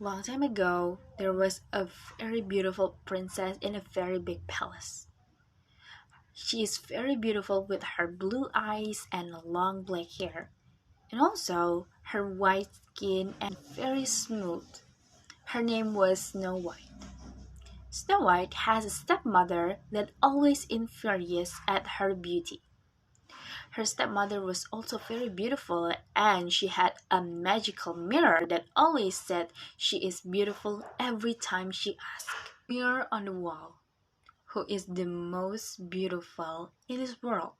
Long time ago, there was a very beautiful princess in a very big palace. She is very beautiful with her blue eyes and long black hair, and also her white skin and very smooth. Her name was Snow White. Snow White has a stepmother that always infuriates at her beauty. Her stepmother was also very beautiful, and she had a magical mirror that always said she is beautiful every time she asked. Mirror on the wall, who is the most beautiful in this world?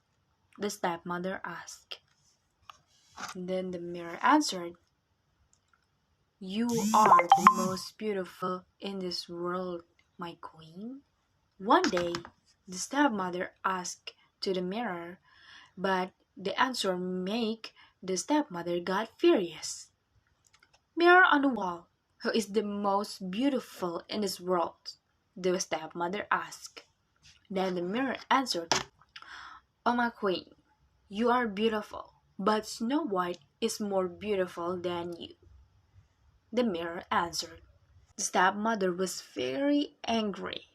The stepmother asked. Then the mirror answered, You are the most beautiful in this world, my queen. One day, the stepmother asked to the mirror, but the answer make the stepmother got furious. Mirror on the wall, who is the most beautiful in this world? The stepmother asked. Then the mirror answered, Oh my queen, you are beautiful, but Snow White is more beautiful than you. The mirror answered. The stepmother was very angry.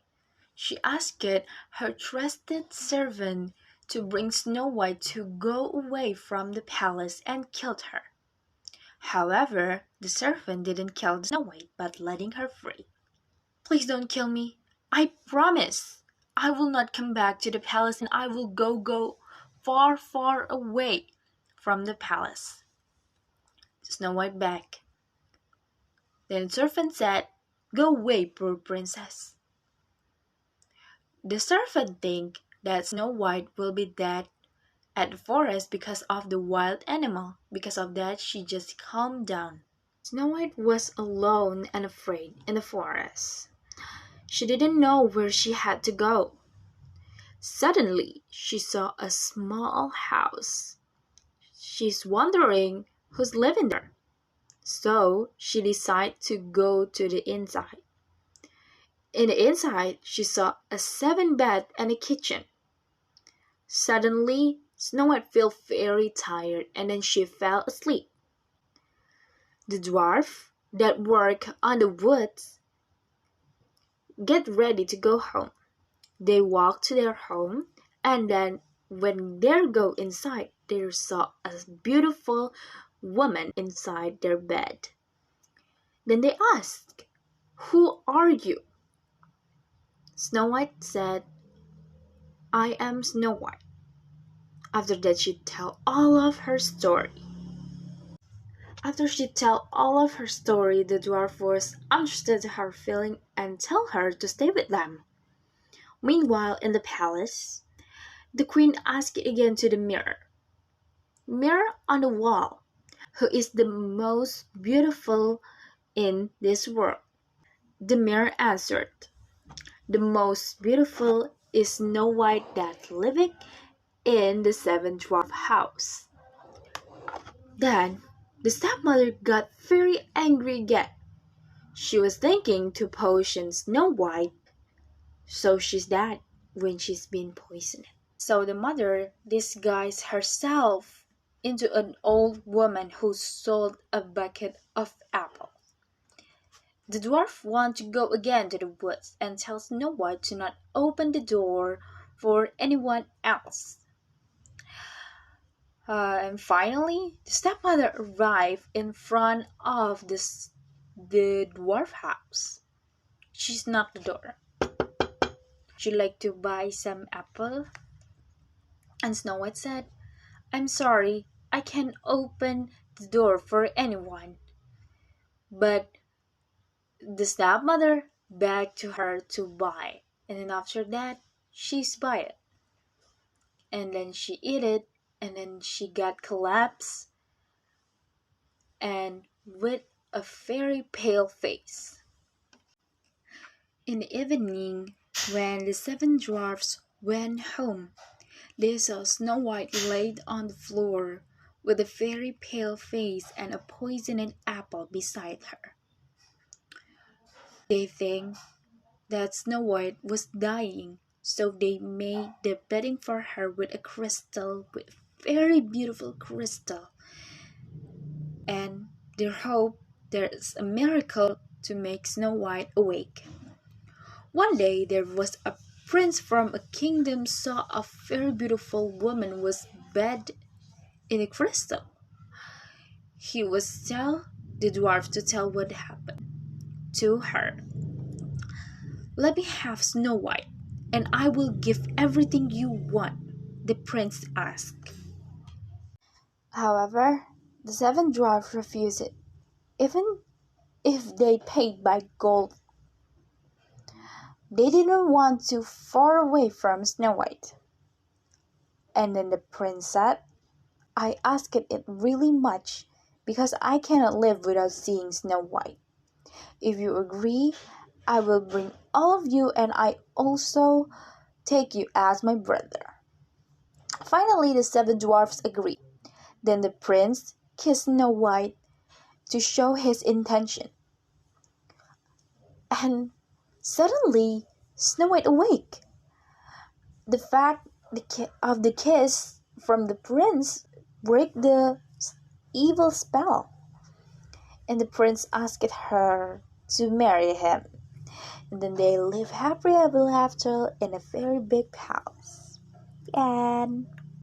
She asked her trusted servant to bring Snow White to go away from the palace and killed her. However, the servant didn't kill Snow White but letting her free. Please don't kill me. I promise. I will not come back to the palace and I will go far, far away from the palace. Snow White begged. Then the servant said, Go away, poor princess. The servant think that Snow White will be dead at the forest because of the wild animal. Because of that, she just calmed down. Snow White was alone and afraid in the forest. She didn't know where she had to go. Suddenly, she saw a small house. She's wondering who's living there. So she decided to go to the inside. In the inside, she saw a 7 bed and a kitchen. Suddenly, Snow White felt very tired and then she fell asleep. The dwarf that worked on the woods get ready to go home. They walk to their home and then when they go inside, they saw a beautiful woman inside their bed. Then they ask, Who are you? Snow White said, I am Snow White. After that, she tell all of her story. After she tell all of her story, the dwarf was understood her feeling and tell her to stay with them. Meanwhile, in the palace, the queen asked again to the mirror, Mirror on the wall, who is the most beautiful in this world? The mirror answered, The most beautiful is Snow White that living in the 7 dwarf house. Then the stepmother got very angry again. She was thinking to poison Snow White, so she's dead when she's been poisoned. So the mother disguised herself into an old woman who sold a bucket of apples. The dwarf wants to go again to the woods and tells Snow White to not open the door for anyone else. And finally, the stepmother arrived in front of the dwarf house. She knocked the door. Would you like to buy some apple? And Snow White said, I'm sorry, I can't open the door for anyone. But the stepmother begged to her to buy. And then after that, she's buy it. And then she eat it. And then she got collapsed. And with a very pale face. In the evening, when the 7 dwarfs went home, they saw Snow White laid on the floor with a very pale face and a poisoned apple beside her. They think that Snow White was dying, so they made the bedding for her with a crystal, with very beautiful crystal. And they hope there's a miracle to make Snow White awake. One day there was a prince from a kingdom saw a very beautiful woman was bed in a crystal. He was tell the dwarf to tell what happened to her. Let me have Snow White, and I will give everything you want, the prince asked. However, the seven dwarfs refused it, even if they paid by gold. They didn't want to far away from Snow White. And then the prince said, I asked it really much because I cannot live without seeing Snow White. If you agree, I will bring all of you and I also take you as my brother. Finally, the seven dwarfs agreed. Then the prince kissed Snow White to show his intention. And suddenly, Snow White awake. The fact of the kiss from the prince break the evil spell. And the prince asked her to marry him. And then they live happily ever after in a very big palace. And